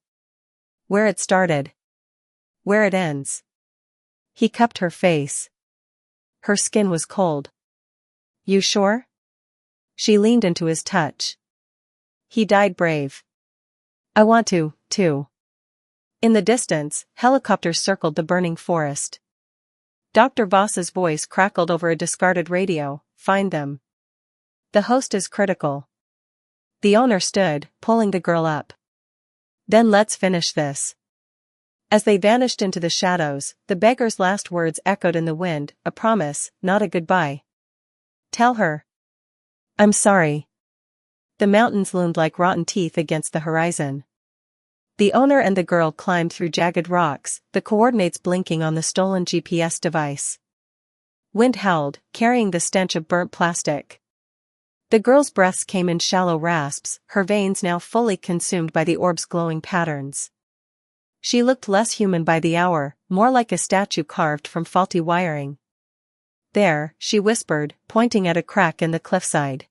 Where it started. Where it ends. He cupped her face. Her skin was cold. You sure? She leaned into his touch. He died brave. I want to, too. In the distance, helicopters circled the burning forest. Dr. Voss's voice crackled over a discarded radio. Find them. The host is critical. The owner stood, pulling the girl up. Then let's finish this. As they vanished into the shadows, the beggar's last words echoed in the wind, a promise, not a goodbye. Tell her. I'm sorry. The mountains loomed like rotten teeth against the horizon. The owner and the girl climbed through jagged rocks, the coordinates blinking on the stolen GPS device. Wind howled, carrying the stench of burnt plastic. The girl's breaths came in shallow rasps, her veins now fully consumed by the orb's glowing patterns. She looked less human by the hour, more like a statue carved from faulty wiring. There, she whispered, pointing at a crack in the cliffside.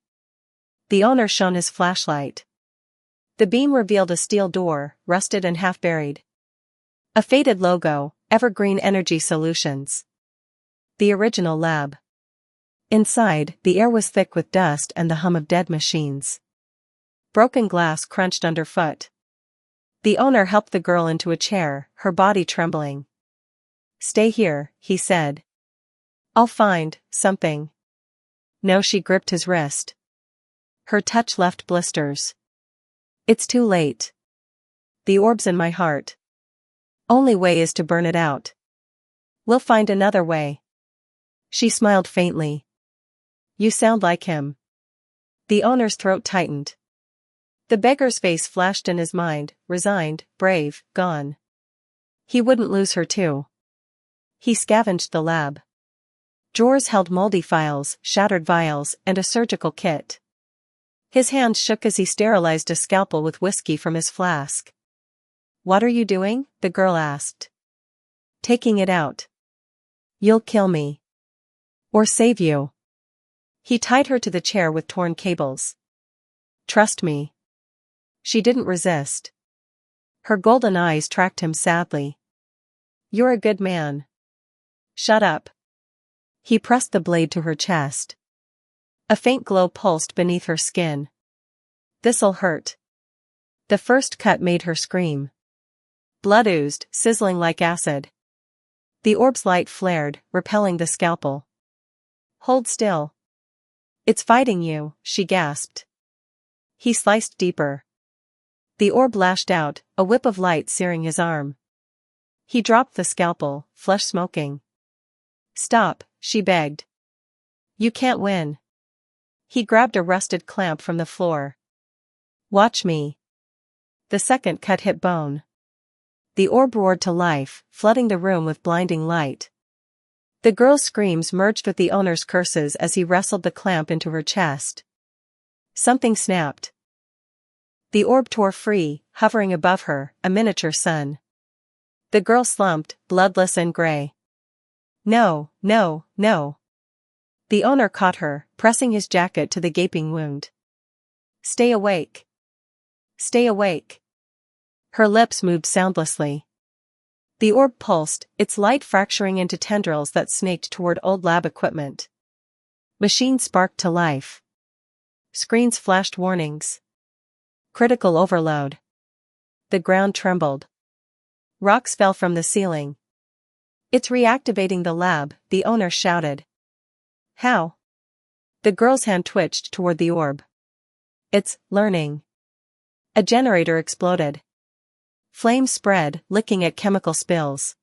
The owner shone his flashlight. The beam revealed a steel door, rusted and half-buried. A faded logo, Evergreen Energy Solutions. The original lab. Inside, the air was thick with dust and the hum of dead machines. Broken glass crunched underfoot. The owner helped the girl into a chair, her body trembling. Stay here, he said. I'll find something. No, she gripped his wrist. Her touch left blisters. It's too late. The orb's in my heart. Only way is to burn it out. We'll find another way. She smiled faintly. You sound like him. The owner's throat tightened. The beggar's face flashed in his mind, resigned, brave, gone. He wouldn't lose her too. He scavenged the lab. Drawers held moldy files, shattered vials, and a surgical kit. His hand shook as he sterilized a scalpel with whiskey from his flask. What are you doing? The girl asked. Taking it out. You'll kill me. Or save you. He tied her to the chair with torn cables. Trust me. She didn't resist. Her golden eyes tracked him sadly. You're a good man. Shut up. He pressed the blade to her chest. A faint glow pulsed beneath her skin. This'll hurt. The first cut made her scream. Blood oozed, sizzling like acid. The orb's light flared, repelling the scalpel. Hold still. It's fighting you, she gasped. He sliced deeper. The orb lashed out, a whip of light searing his arm. He dropped the scalpel, flesh smoking. "Stop," she begged. "You can't win." He grabbed a rusted clamp from the floor. "Watch me." The second cut hit bone. The orb roared to life, flooding the room with blinding light. The girl's screams merged with the owner's curses as he wrestled the clamp into her chest. Something snapped. The orb tore free, hovering above her, a miniature sun. The girl slumped, bloodless and gray. "No, no, no." The owner caught her, pressing his jacket to the gaping wound. "Stay awake. Stay awake." Her lips moved soundlessly. The orb pulsed, its light fracturing into tendrils that snaked toward old lab equipment. Machines sparked to life. Screens flashed warnings. Critical overload. The ground trembled. Rocks fell from the ceiling. "It's reactivating the lab," the owner shouted. "How?" The girl's hand twitched toward the orb. "It's learning." A generator exploded. Flames spread, licking at chemical spills.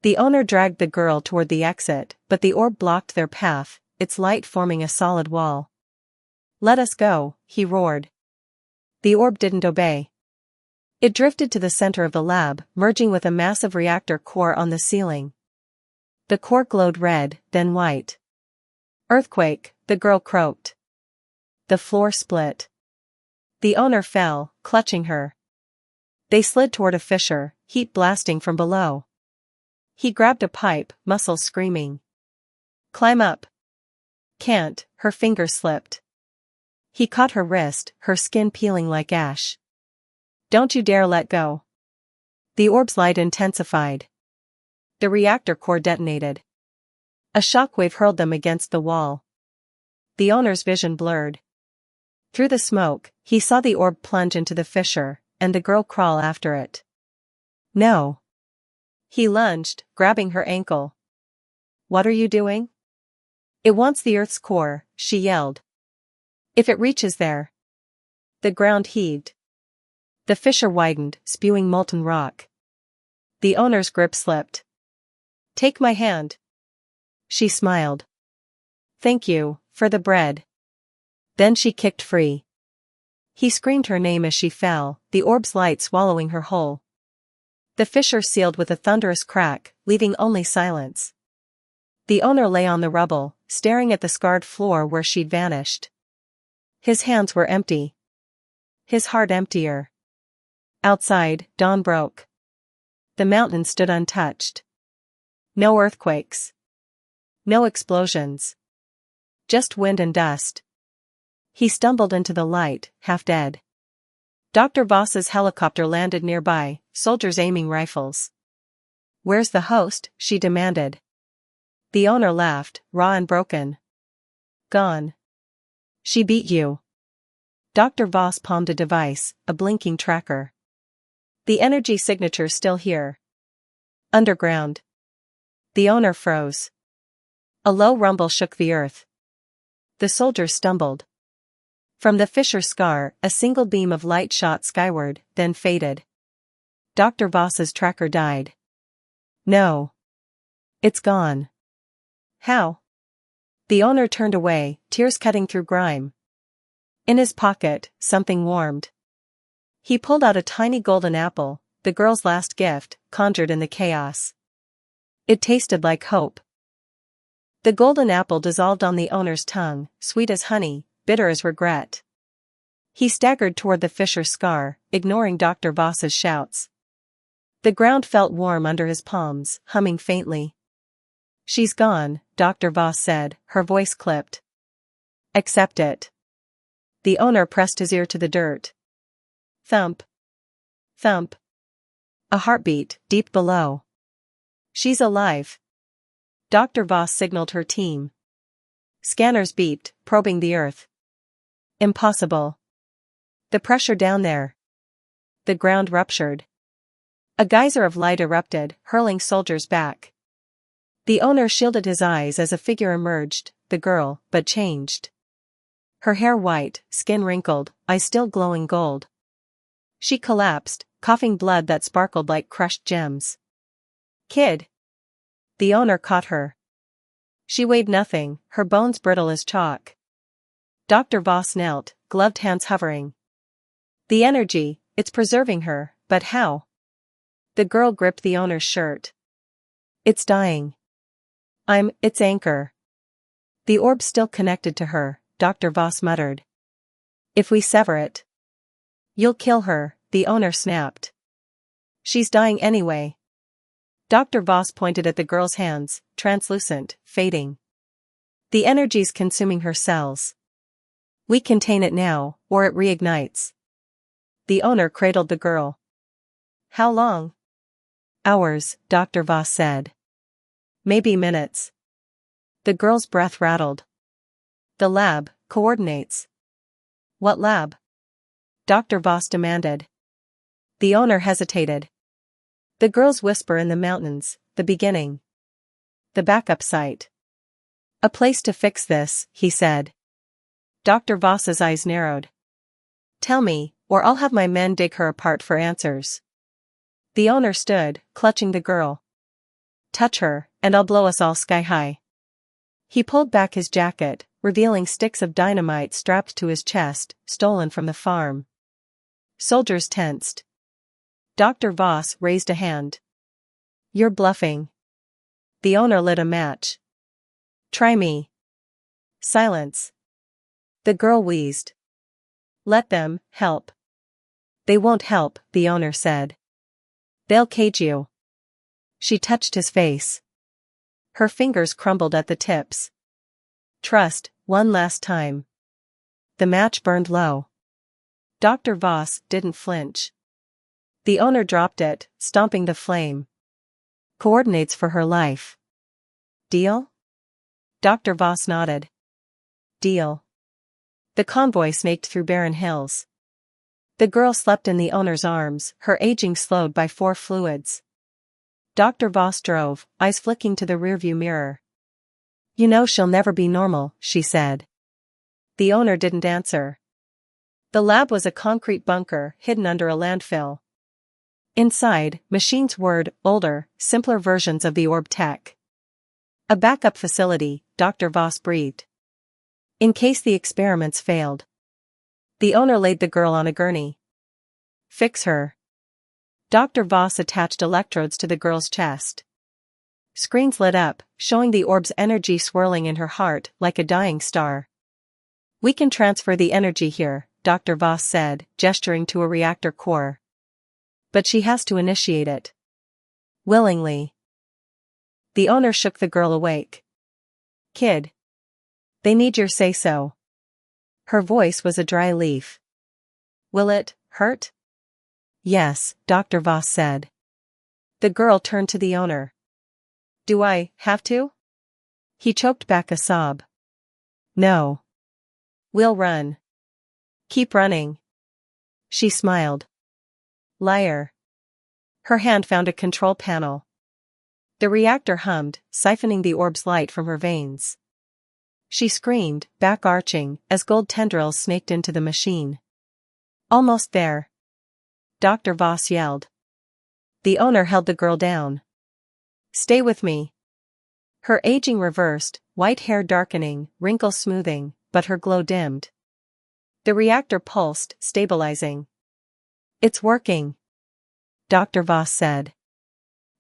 The owner dragged the girl toward the exit, but the orb blocked their path, its light forming a solid wall. "Let us go," he roared. The orb didn't obey. It drifted to the center of the lab, merging with a massive reactor core on the ceiling. The core glowed red, then white. "Earthquake," the girl croaked. The floor split. The owner fell, clutching her. They slid toward a fissure, heat blasting from below. He grabbed a pipe, muscles screaming. "Climb up." "Can't," her fingers slipped. He caught her wrist, her skin peeling like ash. "Don't you dare let go." The orb's light intensified. The reactor core detonated. A shockwave hurled them against the wall. The owner's vision blurred. Through the smoke, he saw the orb plunge into the fissure, and the girl crawl after it. "No." He lunged, grabbing her ankle. "What are you doing?" "It wants the Earth's core," she yelled. "If it reaches there." The ground heaved. The fissure widened, spewing molten rock. The owner's grip slipped. "Take my hand." She smiled. "Thank you, for the bread." Then she kicked free. He screamed her name as she fell, the orb's light swallowing her whole. The fissure sealed with a thunderous crack, leaving only silence. The owner lay on the rubble, staring at the scarred floor where she'd vanished. His hands were empty. His heart emptier. Outside, dawn broke. The mountain stood untouched. No earthquakes. No explosions. Just wind and dust. He stumbled into the light, half dead. Dr. Voss's helicopter landed nearby, soldiers aiming rifles. "Where's the host?" she demanded. The owner laughed, raw and broken. "Gone. She beat you." Dr. Voss palmed a device, a blinking tracker. "The energy signature's still here. Underground." The owner froze. A low rumble shook the earth. The soldiers stumbled. From the fissure scar, a single beam of light shot skyward, then faded. Dr. Voss's tracker died. "No. It's gone." "How?" The owner turned away, tears cutting through grime. In his pocket, something warmed. He pulled out a tiny golden apple, the girl's last gift, conjured in the chaos. It tasted like hope. The golden apple dissolved on the owner's tongue, sweet as honey, bitter as regret. He staggered toward the fissure scar, ignoring Dr. Voss's shouts. The ground felt warm under his palms, humming faintly. "She's gone," Dr. Voss said, her voice clipped. "Accept it." The owner pressed his ear to the dirt. Thump. Thump. A heartbeat, deep below. "She's alive." Dr. Voss signaled her team. Scanners beeped, probing the earth. Impossible. The pressure down there. The ground ruptured. A geyser of light erupted, hurling soldiers back. The owner shielded his eyes as a figure emerged, the girl, but changed. Her hair white, skin wrinkled, eyes still glowing gold. She collapsed, coughing blood that sparkled like crushed gems. "Kid!" The owner caught her. She weighed nothing, her bones brittle as chalk. Dr. Voss knelt, gloved hands hovering. "The energy, it's preserving her, but how?" The girl gripped the owner's shirt. "It's dying. Its anchor." "The orb's still connected to her," Dr. Voss muttered. "If we sever it." "You'll kill her," the owner snapped. "She's dying anyway." Dr. Voss pointed at the girl's hands, translucent, fading. "The energy's consuming her cells. We contain it now, or it reignites." The owner cradled the girl. "How long?" "Hours," Dr. Voss said. "Maybe minutes." The girl's breath rattled. "The lab, coordinates." "What lab?" Dr. Voss demanded. The owner hesitated. "The girls whisper in the mountains, the beginning. The backup site." "A place to fix this," he said. Dr. Voss's eyes narrowed. "Tell me, or I'll have my men dig her apart for answers." The owner stood, clutching the girl. "Touch her, and I'll blow us all sky high." He pulled back his jacket, revealing sticks of dynamite strapped to his chest, stolen from the farm. Soldiers tensed. Dr. Voss raised a hand. "You're bluffing." The owner lit a match. "Try me." Silence. The girl wheezed. "Let them help." "They won't help," the owner said. "They'll cage you." She touched his face. Her fingers crumbled at the tips. "Trust, one last time." The match burned low. Dr. Voss didn't flinch. The owner dropped it, stomping the flame. "Coordinates for her life. Deal?" Dr. Voss nodded. "Deal." The convoy snaked through barren hills. The girl slept in the owner's arms, her aging slowed by 4 fluids. Dr. Voss drove, eyes flicking to the rearview mirror. "You know she'll never be normal," she said. The owner didn't answer. The lab was a concrete bunker hidden under a landfill. Inside, machines whirred, older, simpler versions of the orb tech. "A backup facility," Dr. Voss breathed. "In case the experiments failed." The owner laid the girl on a gurney. "Fix her." Dr. Voss attached electrodes to the girl's chest. Screens lit up, showing the orb's energy swirling in her heart like a dying star. "We can transfer the energy here," Dr. Voss said, gesturing to a reactor core. "But she has to initiate it." "Willingly." The owner shook the girl awake. "Kid. They need your say-so." Her voice was a dry leaf. "Will it hurt?" "Yes," Dr. Voss said. The girl turned to the owner. "Do I have to?" He choked back a sob. "No. We'll run." "Keep running." She smiled. "Liar." Her hand found a control panel. The reactor hummed, siphoning the orb's light from her veins. She screamed, back arching, as gold tendrils snaked into the machine. "Almost there." Dr. Voss yelled. The owner held the girl down. "Stay with me." Her aging reversed, white hair darkening, wrinkles smoothing, but her glow dimmed. The reactor pulsed, stabilizing. "It's working," Dr. Voss said.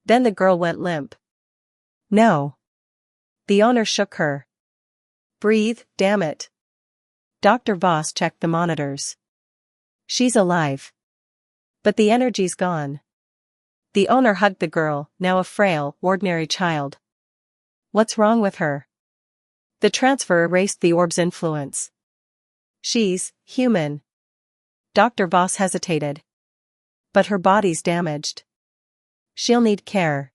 Then the girl went limp. "No." The owner shook her. "Breathe, damn it." Dr. Voss checked the monitors. "She's alive. But the energy's gone." The owner hugged the girl, now a frail, ordinary child. "What's wrong with her?" The transfer erased the orb's influence. "She's human." Dr. Voss hesitated. "But her body's damaged. She'll need care.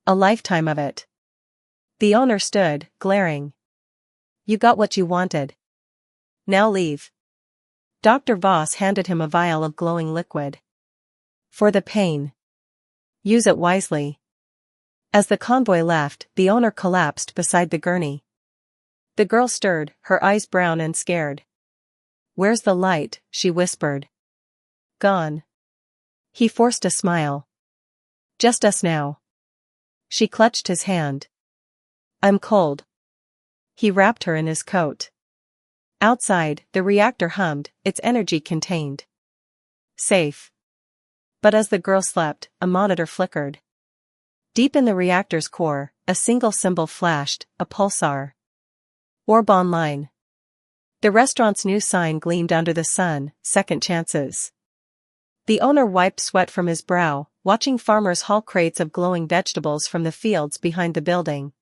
A lifetime of it." The owner stood, glaring. "You got what you wanted. Now leave." Dr. Voss handed him a vial of glowing liquid. "For the pain. Use it wisely." As the convoy left, the owner collapsed beside the gurney. The girl stirred, her eyes brown and scared. "Where's the light?" she whispered. "Gone." He forced a smile. "Just us now." She clutched his hand. "I'm cold." He wrapped her in his coat. Outside, the reactor hummed, its energy contained. Safe. But as the girl slept, a monitor flickered. Deep in the reactor's core, a single symbol flashed, a pulsar. Orb online. The restaurant's new sign gleamed under the sun, second chances. The owner wiped sweat from his brow, watching farmers haul crates of glowing vegetables from the fields behind the building.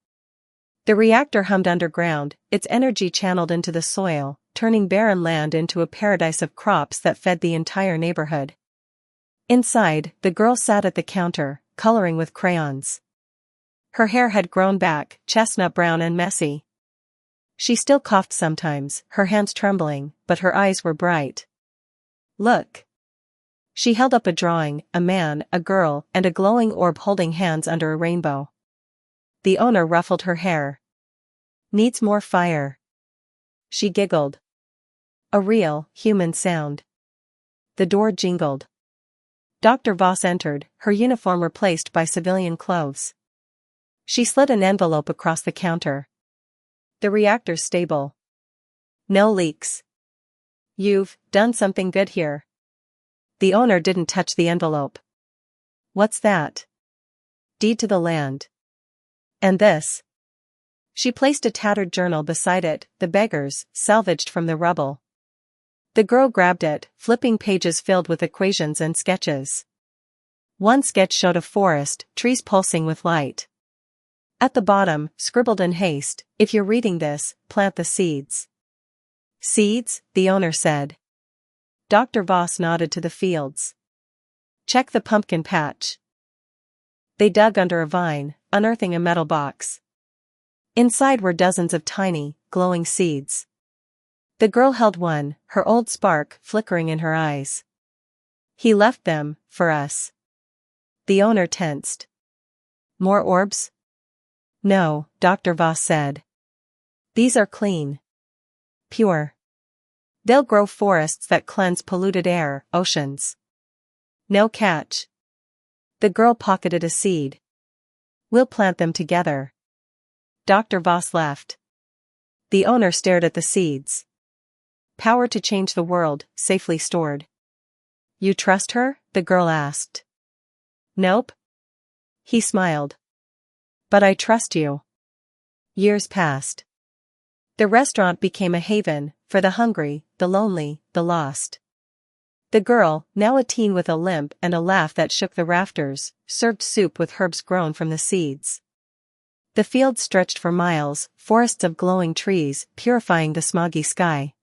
The reactor hummed underground, its energy channeled into the soil, turning barren land into a paradise of crops that fed the entire neighborhood. Inside, the girl sat at the counter, coloring with crayons. Her hair had grown back, chestnut brown and messy. She still coughed sometimes, her hands trembling, but her eyes were bright. "Look." She held up a drawing, a man, a girl, and a glowing orb holding hands under a rainbow. The owner ruffled her hair. "Needs more fire." She giggled. A real, human sound. The door jingled. Dr. Voss entered, her uniform replaced by civilian clothes. She slid an envelope across the counter. "The reactor's stable. No leaks. You've done something good here." The owner didn't touch the envelope. "What's that?" "Deed to the land." "And this?" She placed a tattered journal beside it, the beggars, salvaged from the rubble. The girl grabbed it, flipping pages filled with equations and sketches. One sketch showed a forest, trees pulsing with light. At the bottom, scribbled in haste, "If you're reading this, plant the seeds." "Seeds?" the owner said. Dr. Voss nodded to the fields. "Check the pumpkin patch." They dug under a vine, unearthing a metal box. Inside were dozens of tiny, glowing seeds. The girl held one, her old spark flickering in her eyes. "He left them, for us." The owner tensed. "More orbs?" "No," Dr. Voss said. "These are clean. Pure. They'll grow forests that cleanse polluted air, oceans. No catch." The girl pocketed a seed. "We'll plant them together." Dr. Voss left. The owner stared at the seeds. Power to change the world, safely stored. "You trust her?" the girl asked. "Nope." He smiled. "But I trust you." Years passed. The restaurant became a haven, for the hungry, the lonely, the lost. The girl, now a teen with a limp and a laugh that shook the rafters, served soup with herbs grown from the seeds. The fields stretched for miles, forests of glowing trees, purifying the smoggy sky.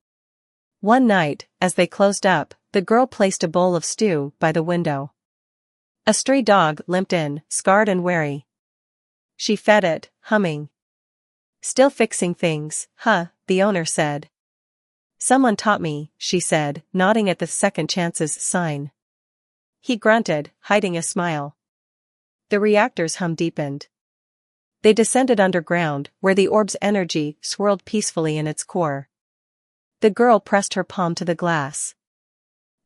One night, as they closed up, the girl placed a bowl of stew by the window. A stray dog limped in, scarred and wary. She fed it, humming. "Still fixing things, huh?" the owner said. "Someone taught me," she said, nodding at the second chances sign. He grunted, hiding a smile. The reactor's hum deepened. They descended underground, where the orb's energy swirled peacefully in its core. The girl pressed her palm to the glass.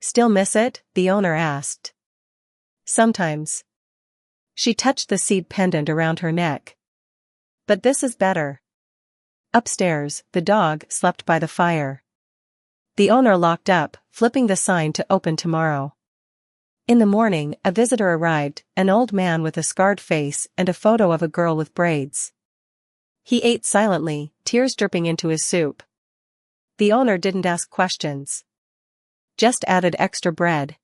"Still miss it?" the owner asked. "Sometimes." She touched the seed pendant around her neck. "But this is better." Upstairs, the dog slept by the fire. The owner locked up, flipping the sign to "Open tomorrow." In the morning, a visitor arrived, an old man with a scarred face and a photo of a girl with braids. He ate silently, tears dripping into his soup. The owner didn't ask questions. Just added extra bread.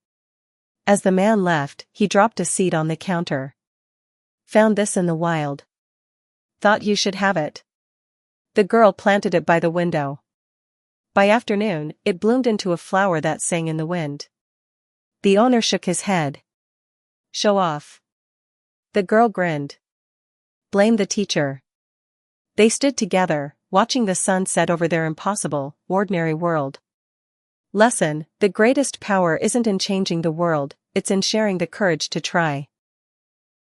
As the man left, he dropped a seed on the counter. "Found this in the wild. Thought you should have it." The girl planted it by the window. By afternoon, it bloomed into a flower that sang in the wind. The owner shook his head. "Show off." The girl grinned. "Blame the teacher." They stood together, watching the sun set over their impossible, ordinary world. Lesson: the greatest power isn't in changing the world, it's in sharing the courage to try.